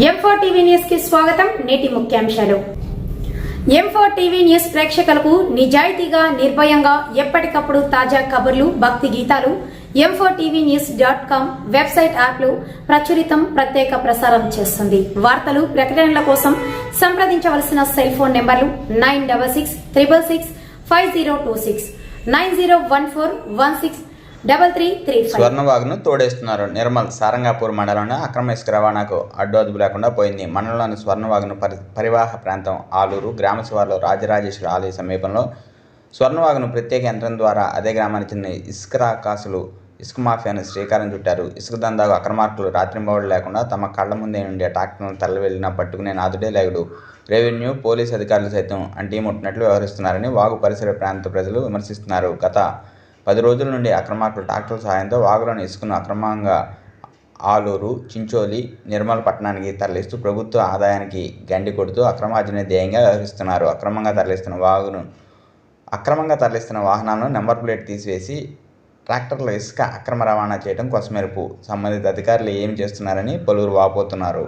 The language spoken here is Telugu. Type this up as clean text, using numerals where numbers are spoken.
M4 టీవీ న్యూస్ కి స్వాగతం. నేటి ముఖ్యాంశాలు. M4 టీవీ న్యూస్ ప్రేక్షకులకు నిజాయితీగా, నిర్భయంగా ఎప్పటికప్పుడు తాజా కబుర్లు, భక్తి గీతాలు m4tvnews.com వెబ్సైట్ యాప్లో ప్రత్యేక ప్రసారం చేస్తుంది. వార్తలు, ప్రకటనల కోసం సంప్రదించవలసిన సెల్ ఫోన్ నెంబర్లు 9666665026 9014163335. స్వర్ణవాగును తోడేస్తున్నారు. నిర్మల్ సారంగాపూర్ మండలంలో అక్రమ ఇసుక రవాణాకు అడ్డు అదుపు లేకుండా పోయింది. మండలంలోని స్వర్ణవాగును పరివాహ ప్రాంతం ఆలూరు గ్రామ శివార్లో రాజరాజేశ్వరి ఆలయ సమీపంలో స్వర్ణవాగును ప్రత్యేక యంత్రం ద్వారా అదే గ్రామానికి చెందిన ఇసుక రాకాసులు ఇసుక మాఫియాను శ్రీకారం చుట్టారు. ఇసుక దందాకు అక్రమార్కులు రాత్రింబవళ్ళు లేకుండా తమ కళ్ల ముందే నుండి ట్రాక్టర్లను తరలి వెళ్లినా పట్టుకునే నాదుడే లేగుడు. రెవెన్యూ, పోలీస్ అధికారులు సైతం అంటీముట్టినట్లు వ్యవహరిస్తున్నారని వాగు పరిసర ప్రాంత ప్రజలు విమర్శిస్తున్నారు. గత 10 రోజుల నుండి అక్రమార్కులు ట్రాక్టర్ల సహాయంతో వాగులోని ఇసుకను అక్రమంగా ఆలూరు, చించోలి, నిర్మల్ పట్టణానికి తరలిస్తూ ప్రభుత్వ ఆదాయానికి గండి కొడుతూ అక్రమార్జన ధ్యేయంగా వ్యవహరిస్తున్నారు. అక్రమంగా తరలిస్తున్న వాహనాలను నెంబర్ ప్లేట్ తీసివేసి ట్రాక్టర్ల ఇసుక అక్రమ రవాణా చేయడం కొసమెరుపు. సంబంధిత అధికారులు ఏమి చేస్తున్నారని పలువురు వాపోతున్నారు.